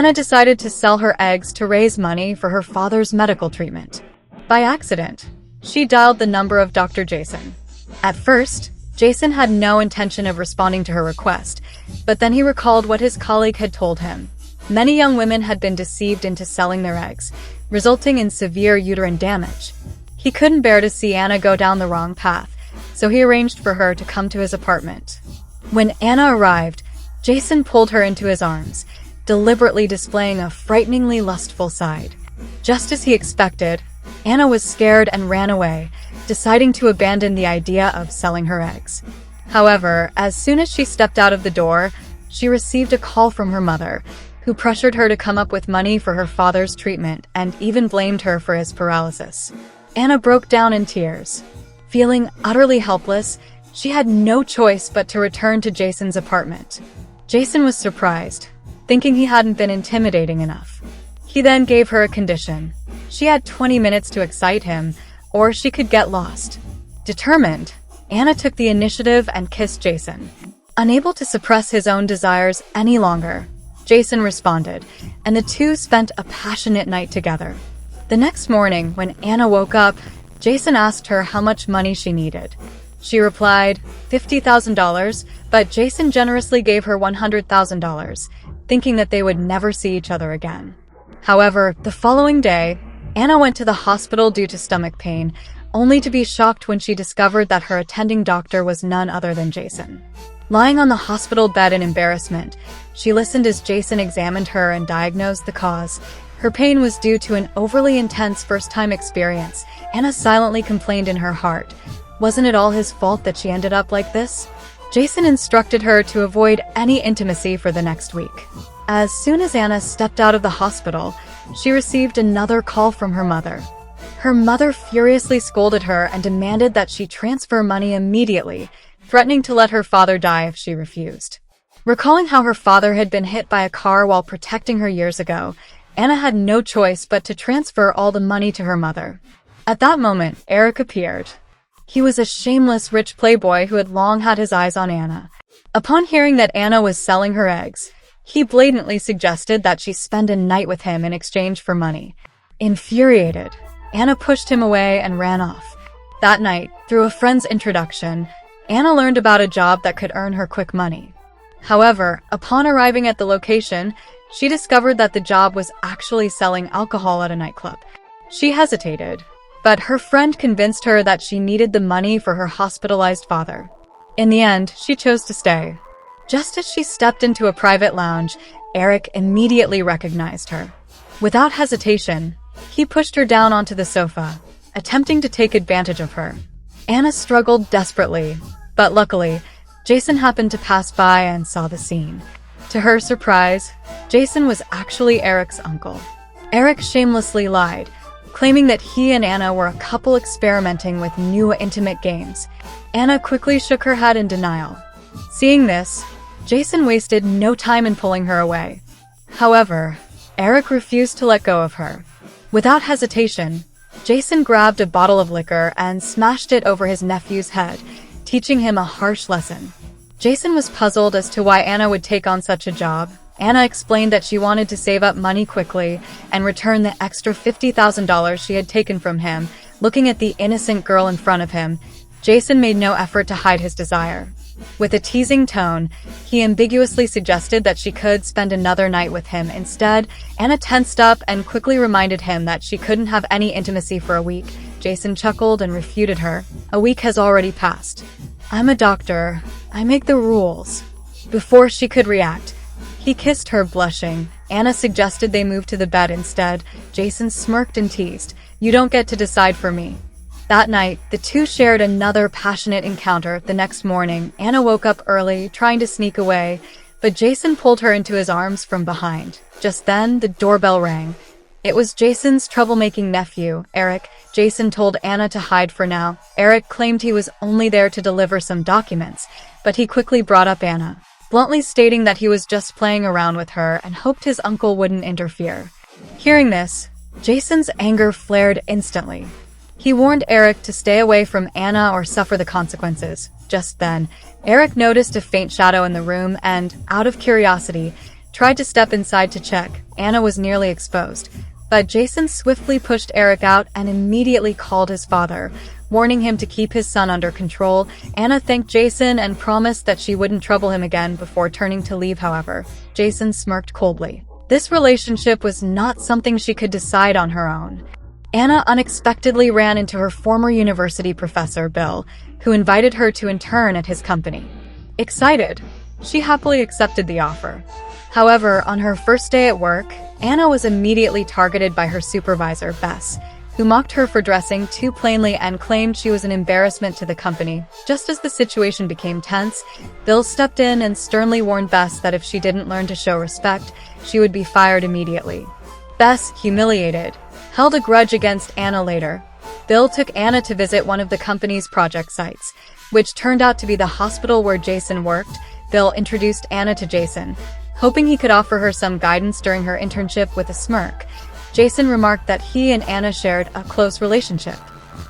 Anna decided to sell her eggs to raise money for her father's medical treatment. By accident, she dialed the number of Dr. Jason. At first, Jason had no intention of responding to her request, but then he recalled what his colleague had told him. Many young women had been deceived into selling their eggs, resulting in severe uterine damage. He couldn't bear to see Anna go down the wrong path, so he arranged for her to come to his apartment. When Anna arrived, Jason pulled her into his arms, deliberately displaying a frighteningly lustful side. Just as he expected, Anna was scared and ran away, deciding to abandon the idea of selling her eggs. However, as soon as she stepped out of the door, she received a call from her mother, who pressured her to come up with money for her father's treatment and even blamed her for his paralysis. Anna broke down in tears. Feeling utterly helpless, she had no choice but to return to Jason's apartment. Jason was surprised, thinking he hadn't been intimidating enough. He then gave her a condition. She had 20 minutes to excite him, or she could get lost. Determined, Anna took the initiative and kissed Jason. Unable to suppress his own desires any longer, Jason responded, and the two spent a passionate night together. The next morning, when Anna woke up, Jason asked her how much money she needed. She replied, $50,000, but Jason generously gave her $100,000, thinking that they would never see each other again. However, the following day, Anna went to the hospital due to stomach pain, only to be shocked when she discovered that her attending doctor was none other than Jason. Lying on the hospital bed in embarrassment, she listened as Jason examined her and diagnosed the cause. Her pain was due to an overly intense first-time experience. Anna silently complained in her heart. Wasn't it all his fault that she ended up like this? Jason instructed her to avoid any intimacy for the next week. As soon as Anna stepped out of the hospital, she received another call from her mother. Her mother furiously scolded her and demanded that she transfer money immediately, threatening to let her father die if she refused. Recalling how her father had been hit by a car while protecting her years ago, Anna had no choice but to transfer all the money to her mother. At that moment, Eric appeared. He was a shameless rich playboy who had long had his eyes on Anna. Upon hearing that Anna was selling her eggs, he blatantly suggested that she spend a night with him in exchange for money. Infuriated, Anna pushed him away and ran off. That night, through a friend's introduction, Anna learned about a job that could earn her quick money. However, upon arriving at the location, she discovered that the job was actually selling alcohol at a nightclub. She hesitated, but her friend convinced her that she needed the money for her hospitalized father. In the end, she chose to stay. Just as she stepped into a private lounge, Eric immediately recognized her. Without hesitation, he pushed her down onto the sofa, attempting to take advantage of her. Anna struggled desperately, but luckily, Jason happened to pass by and saw the scene. To her surprise, Jason was actually Eric's uncle. Eric shamelessly lied, claiming that he and Anna were a couple experimenting with new intimate games. Anna quickly shook her head in denial. Seeing this, Jason wasted no time in pulling her away. However, Eric refused to let go of her. Without hesitation, Jason grabbed a bottle of liquor and smashed it over his nephew's head, teaching him a harsh lesson. Jason was puzzled as to why Anna would take on such a job. Anna explained that she wanted to save up money quickly and return the extra $50,000 she had taken from him. Looking at the innocent girl in front of him, Jason made no effort to hide his desire. With a teasing tone, he ambiguously suggested that she could spend another night with him. Instead, Anna tensed up and quickly reminded him that she couldn't have any intimacy for a week. Jason chuckled and refuted her. A week has already passed. I'm a doctor. I make the rules. Before she could react, he kissed her, blushing. Anna suggested they move to the bed instead. Jason smirked and teased, "You don't get to decide for me." That night, the two shared another passionate encounter. The next morning, Anna woke up early, trying to sneak away, but Jason pulled her into his arms from behind. Just then, the doorbell rang. It was Jason's troublemaking nephew, Eric. Jason told Anna to hide for now. Eric claimed he was only there to deliver some documents, but he quickly brought up Anna, bluntly stating that he was just playing around with her and hoped his uncle wouldn't interfere. Hearing this, Jason's anger flared instantly. He warned Eric to stay away from Anna or suffer the consequences. Just then, Eric noticed a faint shadow in the room and, out of curiosity, tried to step inside to check. Anna was nearly exposed, but Jason swiftly pushed Eric out and immediately called his father, warning him to keep his son under control. Anna thanked Jason and promised that she wouldn't trouble him again before turning to leave. However, Jason smirked coldly. This relationship was not something she could decide on her own. Anna unexpectedly ran into her former university professor, Bill, who invited her to intern at his company. Excited, she happily accepted the offer. However, on her first day at work, Anna was immediately targeted by her supervisor, Bess, who mocked her for dressing too plainly and claimed she was an embarrassment to the company. Just as the situation became tense, Bill stepped in and sternly warned Bess that if she didn't learn to show respect, she would be fired immediately. Bess, humiliated, held a grudge against Anna later. Bill took Anna to visit one of the company's project sites, which turned out to be the hospital where Jason worked. Bill introduced Anna to Jason, hoping he could offer her some guidance during her internship. With a smirk, Jason remarked that he and Anna shared a close relationship.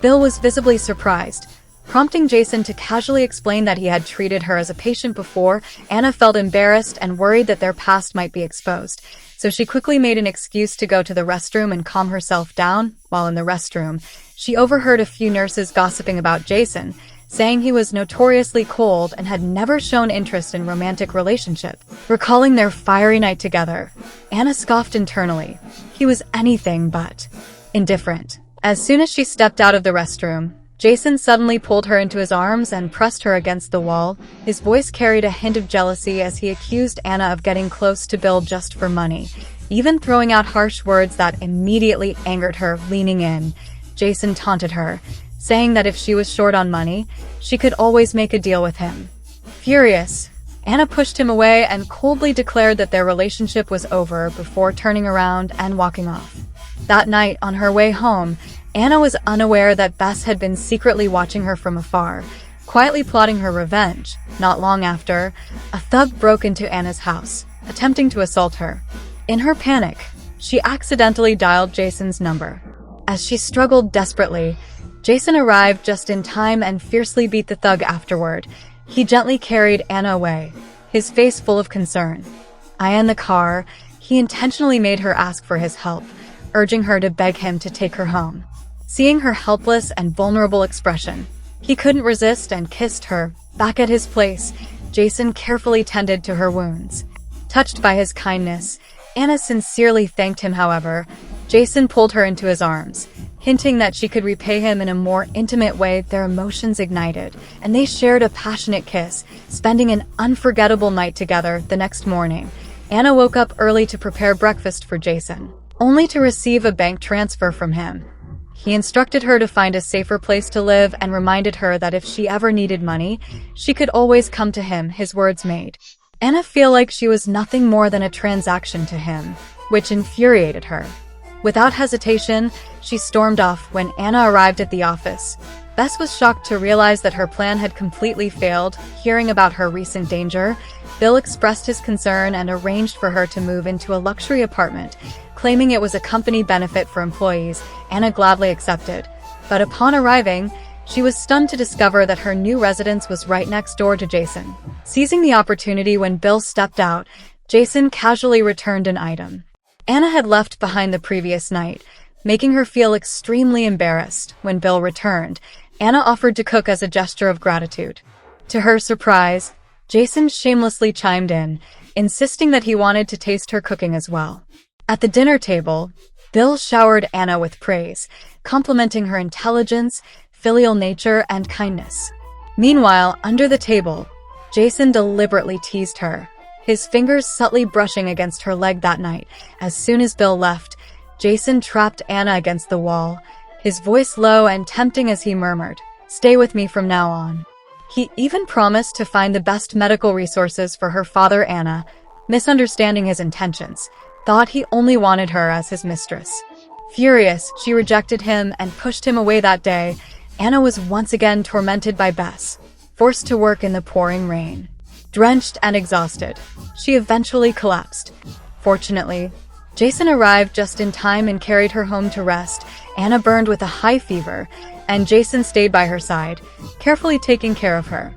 Bill was visibly surprised, prompting Jason to casually explain that he had treated her as a patient before. Anna felt embarrassed and worried that their past might be exposed, so she quickly made an excuse to go to the restroom and calm herself down. While in the restroom, she overheard a few nurses gossiping about Jason, saying he was notoriously cold and had never shown interest in romantic relationship. Recalling their fiery night together, Anna scoffed internally. He was anything but indifferent. As soon as she stepped out of the restroom, Jason suddenly pulled her into his arms and pressed her against the wall. His voice carried a hint of jealousy as he accused Anna of getting close to Bill just for money, even throwing out harsh words that immediately angered her. Leaning in, Jason taunted her, saying that if she was short on money, she could always make a deal with him. Furious, Anna pushed him away and coldly declared that their relationship was over before turning around and walking off. That night, on her way home, Anna was unaware that Bess had been secretly watching her from afar, quietly plotting her revenge. Not long after, a thug broke into Anna's house, attempting to assault her. In her panic, she accidentally dialed Jason's number. As she struggled desperately, Jason arrived just in time and fiercely beat the thug afterward. He gently carried Anna away, his face full of concern. In the car, he intentionally made her ask for his help, urging her to beg him to take her home. Seeing her helpless and vulnerable expression, he couldn't resist and kissed her. Back at his place, Jason carefully tended to her wounds. Touched by his kindness, Anna sincerely thanked him. However, Jason pulled her into his arms, hinting that she could repay him in a more intimate way. Their emotions ignited, and they shared a passionate kiss, spending an unforgettable night together. The next morning, Anna woke up early to prepare breakfast for Jason, only to receive a bank transfer from him. He instructed her to find a safer place to live and reminded her that if she ever needed money, she could always come to him. His words made Anna feel like she was nothing more than a transaction to him, which infuriated her. Without hesitation, she stormed off. When Anna arrived at the office, Bess was shocked to realize that her plan had completely failed. Hearing about her recent danger, Bill expressed his concern and arranged for her to move into a luxury apartment, claiming it was a company benefit for employees. Anna gladly accepted, but upon arriving, she was stunned to discover that her new residence was right next door to Jason. Seizing the opportunity when Bill stepped out, Jason casually returned an item Anna had left behind the previous night, making her feel extremely embarrassed. When Bill returned, Anna offered to cook as a gesture of gratitude. To her surprise, Jason shamelessly chimed in, insisting that he wanted to taste her cooking as well. At the dinner table, Bill showered Anna with praise, complimenting her intelligence, filial nature, and kindness. Meanwhile, under the table, Jason deliberately teased her, his fingers subtly brushing against her leg. That night, as soon as Bill left, Jason trapped Anna against the wall, his voice low and tempting as he murmured, "Stay with me from now on." He even promised to find the best medical resources for her father. Anna, misunderstanding his intentions, thought he only wanted her as his mistress. Furious, she rejected him and pushed him away. That day, Anna was once again tormented by Bess, forced to work in the pouring rain. Drenched and exhausted, she eventually collapsed. Fortunately, Jason arrived just in time and carried her home to rest. Anna burned with a high fever, and Jason stayed by her side, carefully taking care of her.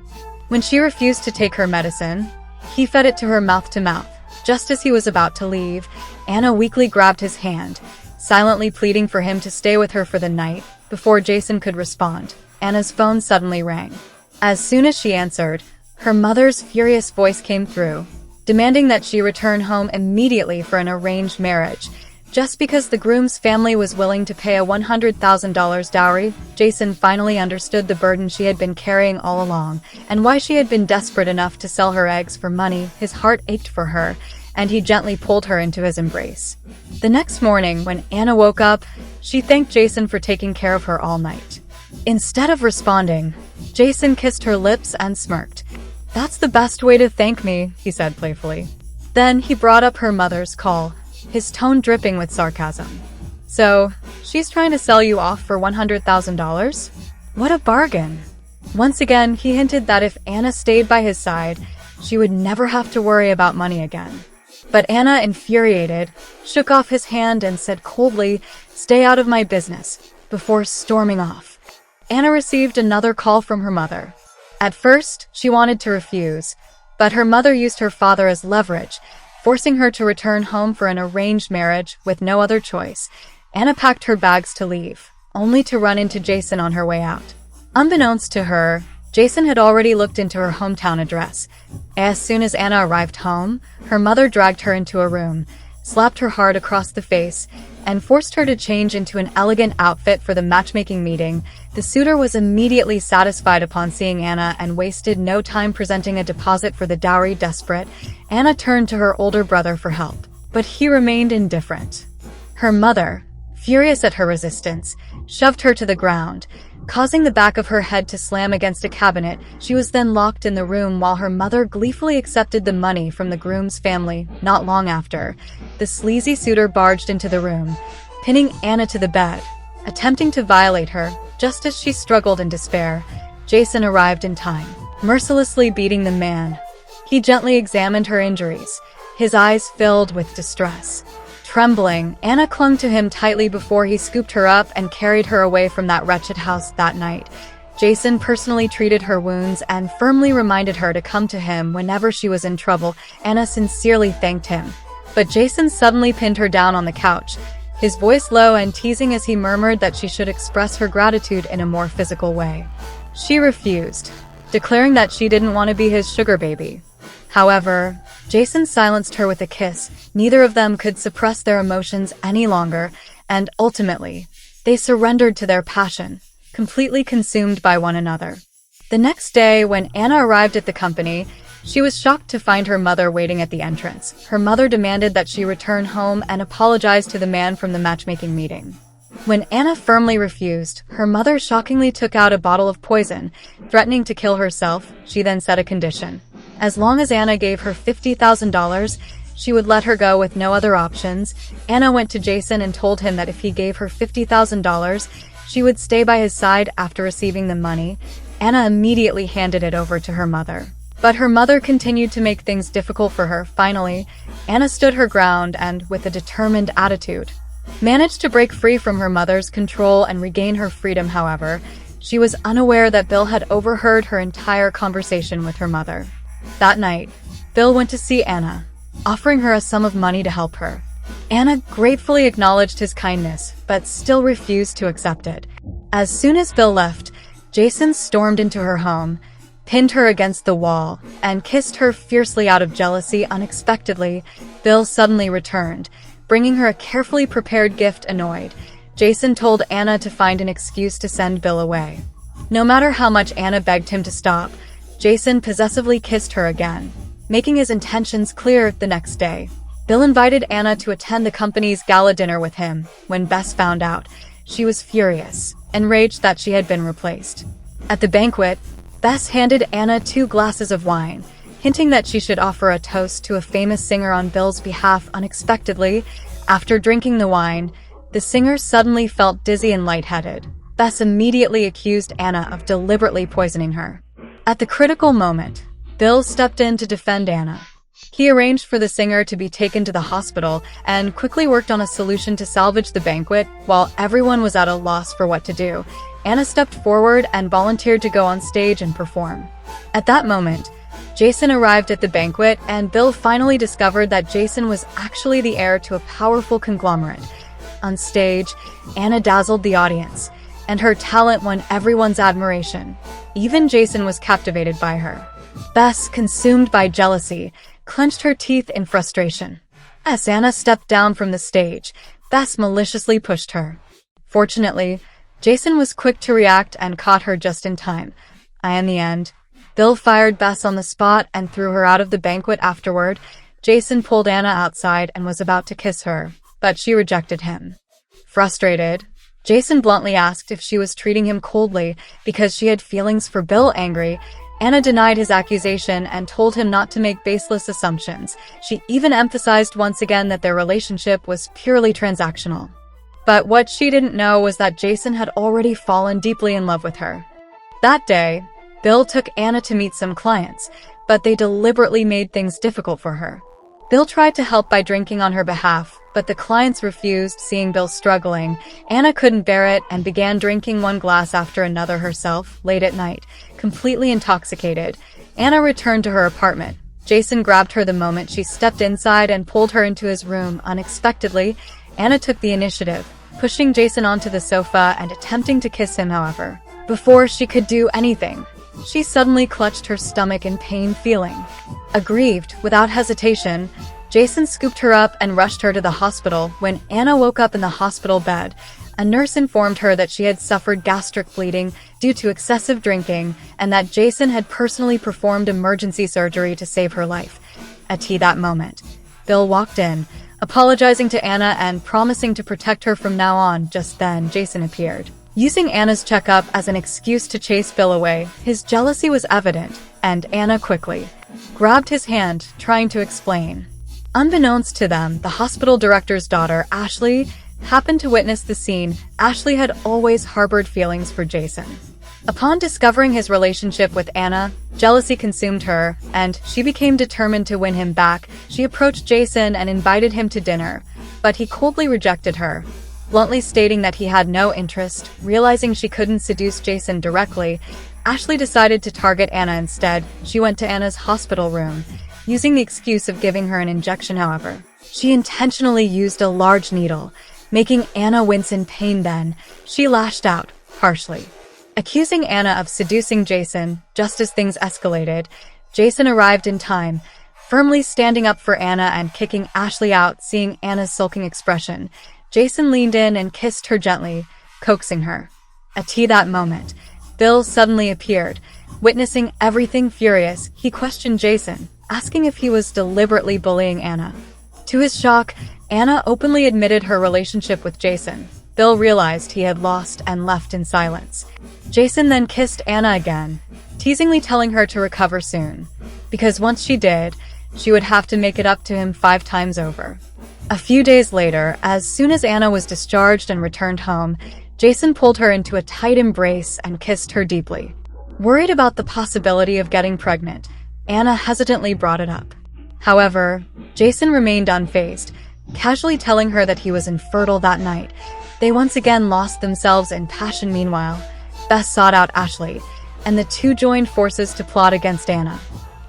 When she refused to take her medicine, he fed it to her mouth to mouth, Just as he was about to leave, Anna weakly grabbed his hand, silently pleading for him to stay with her for the night. Before Jason could respond, Anna's phone suddenly rang. As soon as she answered, her mother's furious voice came through, demanding that she return home immediately for an arranged marriage. Just because the groom's family was willing to pay a $100,000 dowry, Jason finally understood the burden she had been carrying all along, and why she had been desperate enough to sell her eggs for money. His heart ached for her, and he gently pulled her into his embrace. The next morning, when Anna woke up, she thanked Jason for taking care of her all night. Instead of responding, Jason kissed her lips and smirked. "That's the best way to thank me," he said playfully. Then he brought up her mother's call, his tone dripping with sarcasm. "So, she's trying to sell you off for $100,000? What a bargain." Once again, he hinted that if Anna stayed by his side, she would never have to worry about money again. But Anna, infuriated, shook off his hand and said coldly, "Stay out of my business," before storming off. Anna received another call from her mother. At first, she wanted to refuse, but her mother used her father as leverage, forcing her to return home for an arranged marriage. With no other choice, Anna packed her bags to leave, only to run into Jason on her way out. Unbeknownst to her, Jason had already looked into her hometown address. As soon as Anna arrived home, her mother dragged her into a room, slapped her hard across the face, and forced her to change into an elegant outfit for the matchmaking meeting. The suitor was immediately satisfied upon seeing Anna and wasted no time presenting a deposit for the dowry. Desperate, Anna turned to her older brother for help, but he remained indifferent. Her mother, furious at her resistance, shoved her to the ground, causing the back of her head to slam against a cabinet. She was then locked in the room while her mother gleefully accepted the money from the groom's family. Not long after, the sleazy suitor barged into the room, pinning Anna to the bed, attempting to violate her. Just as she struggled in despair, Jason arrived in time, mercilessly beating the man. He gently examined her injuries, his eyes filled with distress. Trembling, Anna clung to him tightly before he scooped her up and carried her away from that wretched house. That night, Jason personally treated her wounds and firmly reminded her to come to him whenever she was in trouble. Anna sincerely thanked him, but Jason suddenly pinned her down on the couch, his voice low and teasing as he murmured that she should express her gratitude in a more physical way. She refused, declaring that she didn't want to be his sugar baby. However, Jason silenced her with a kiss. Neither of them could suppress their emotions any longer, and ultimately, they surrendered to their passion, completely consumed by one another. The next day, when Anna arrived at the company, she was shocked to find her mother waiting at the entrance. Her mother demanded that she return home and apologize to the man from the matchmaking meeting. When Anna firmly refused, her mother shockingly took out a bottle of poison, threatening to kill herself. She then set a condition. As long as Anna gave her $50,000, she would let her go with no other options. Anna went to Jason and told him that if he gave her $50,000, she would stay by his side. After receiving the money, Anna immediately handed it over to her mother. But her mother continued to make things difficult for her. Finally, Anna stood her ground and, with a determined attitude, managed to break free from her mother's control and regain her freedom. However, she was unaware that Bill had overheard her entire conversation with her mother. That night, Bill went to see Anna, offering her a sum of money to help her. Anna gratefully acknowledged his kindness, but still refused to accept it. As soon as Bill left, Jason stormed into her home, pinned her against the wall, and kissed her fiercely. Out of jealousy. Unexpectedly, Bill suddenly returned, bringing her a carefully prepared gift. Annoyed, Jason told Anna to find an excuse to send Bill away. No matter how much Anna begged him to stop, Jason possessively kissed her again, making his intentions clear. The next day, Bill invited Anna to attend the company's gala dinner with him. When Bess found out, she was furious, enraged that she had been replaced. At the banquet, Bess handed Anna 2 glasses of wine, hinting that she should offer a toast to a famous singer on Bill's behalf. Unexpectedly, after drinking the wine, the singer suddenly felt dizzy and lightheaded. Bess immediately accused Anna of deliberately poisoning her. At the critical moment, Bill stepped in to defend Anna. He arranged for the singer to be taken to the hospital and quickly worked on a solution to salvage the banquet. While everyone was at a loss for what to do, Anna stepped forward and volunteered to go on stage and perform. At that moment, Jason arrived at the banquet, and Bill finally discovered that Jason was actually the heir to a powerful conglomerate. On stage, Anna dazzled the audience, and her talent won everyone's admiration. Even Jason was captivated by her. Bess, consumed by jealousy, clenched her teeth in frustration. As Anna stepped down from the stage, Bess maliciously pushed her. Fortunately, Jason was quick to react and caught her just in time. In the end, Bill fired Bess on the spot and threw her out of the banquet afterward. Jason pulled Anna outside and was about to kiss her, but she rejected him. Frustrated, Jason bluntly asked if she was treating him coldly because she had feelings for Bill. Angry, Anna denied his accusation and told him not to make baseless assumptions. She even emphasized once again that their relationship was purely transactional. But what she didn't know was that Jason had already fallen deeply in love with her. That day, Bill took Anna to meet some clients, but they deliberately made things difficult for her. Bill tried to help by drinking on her behalf, but the clients refused, seeing Bill struggling. Anna couldn't bear it and began drinking one glass after another herself, late at night. Completely intoxicated, Anna returned to her apartment. Jason grabbed her the moment she stepped inside and pulled her into his room. Unexpectedly, Anna took the initiative, pushing Jason onto the sofa and attempting to kiss him. However, before she could do anything, she suddenly clutched her stomach in pain, feeling aggrieved. Without hesitation, Jason scooped her up and rushed her to the hospital. When Anna woke up in the hospital bed, a nurse informed her that she had suffered gastric bleeding due to excessive drinking and that Jason had personally performed emergency surgery to save her life. At that moment, Bill walked in, apologizing to Anna and promising to protect her from now on. Just then, Jason appeared, using Anna's checkup as an excuse to chase Bill away. His jealousy was evident, and Anna quickly grabbed his hand, trying to explain. Unbeknownst to them, the hospital director's daughter, Ashley, happened to witness the scene. Ashley had always harbored feelings for Jason. Upon discovering his relationship with Anna, jealousy consumed her, and she became determined to win him back. She approached Jason and invited him to dinner, but he coldly rejected her, bluntly stating that he had no interest. Realizing she couldn't seduce Jason directly, Ashley decided to target Anna instead. She went to Anna's hospital room, using the excuse of giving her an injection. However, she intentionally used a large needle, making Anna wince in pain. Then, she lashed out, harshly, accusing Anna of seducing Jason. Just as things escalated, Jason arrived in time, firmly standing up for Anna and kicking Ashley out. Seeing Anna's sulking expression, Jason leaned in and kissed her gently, coaxing her. At that moment, Bill suddenly appeared. Witnessing everything, furious, he questioned Jason, asking if he was deliberately bullying Anna. To his shock, Anna openly admitted her relationship with Jason. Bill realized he had lost and left in silence. Jason then kissed Anna again, teasingly telling her to recover soon, because once she did, she would have to make it up to him 5 times over. A few days later, as soon as Anna was discharged and returned home, Jason pulled her into a tight embrace and kissed her deeply. Worried about the possibility of getting pregnant, Anna hesitantly brought it up. However, Jason remained unfazed, casually telling her that he was infertile that night. They once again lost themselves in passion. Meanwhile, Bess sought out Ashley, and the two joined forces to plot against Anna.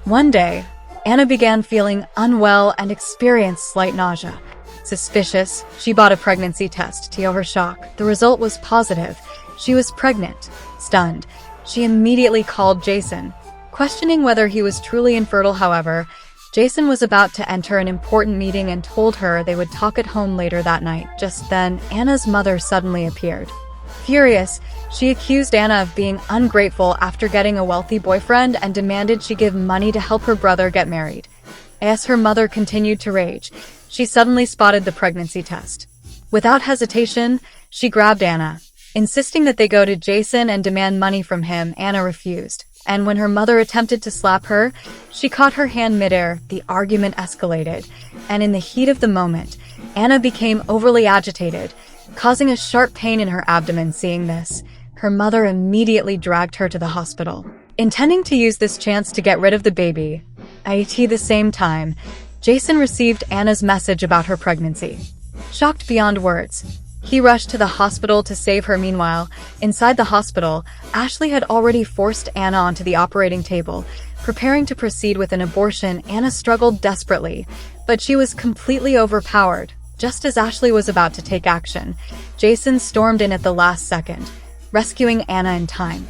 One day, Anna began feeling unwell and experienced slight nausea. Suspicious, she bought a pregnancy test. To her shock, the result was positive. She was pregnant. Stunned, she immediately called Jason, questioning whether he was truly infertile. However, Jason was about to enter an important meeting and told her they would talk at home later that night. Just then, Anna's mother suddenly appeared. Furious, she accused Anna of being ungrateful after getting a wealthy boyfriend and demanded she give money to help her brother get married. As her mother continued to rage, she suddenly spotted the pregnancy test. Without hesitation, she grabbed Anna, insisting that they go to Jason and demand money from him. Anna refused, and when her mother attempted to slap her, she caught her hand midair. The argument escalated, and in the heat of the moment, Anna became overly agitated, causing a sharp pain in her abdomen. Seeing this, her mother immediately dragged her to the hospital, intending to use this chance to get rid of the baby. At the same time, Jason received Anna's message about her pregnancy. Shocked beyond words, He rushed to the hospital to save her. Meanwhile, inside the hospital, Ashley had already forced Anna onto the operating table. Preparing to proceed with an abortion, Anna struggled desperately, but she was completely overpowered. Just as Ashley was about to take action, Jason stormed in at the last second, rescuing Anna in time.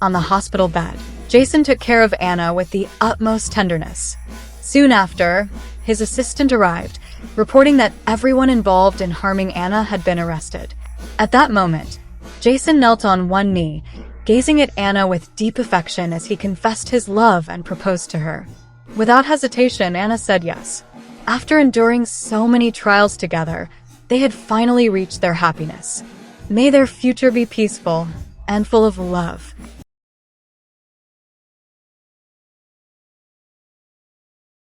On the hospital bed, Jason took care of Anna with the utmost tenderness. Soon after, his assistant arrived, reporting that everyone involved in harming Anna had been arrested. At that moment, Jason knelt on one knee, gazing at Anna with deep affection as he confessed his love and proposed to her. Without hesitation, Anna said yes. After enduring so many trials together, they had finally reached their happiness. May their future be peaceful and full of love.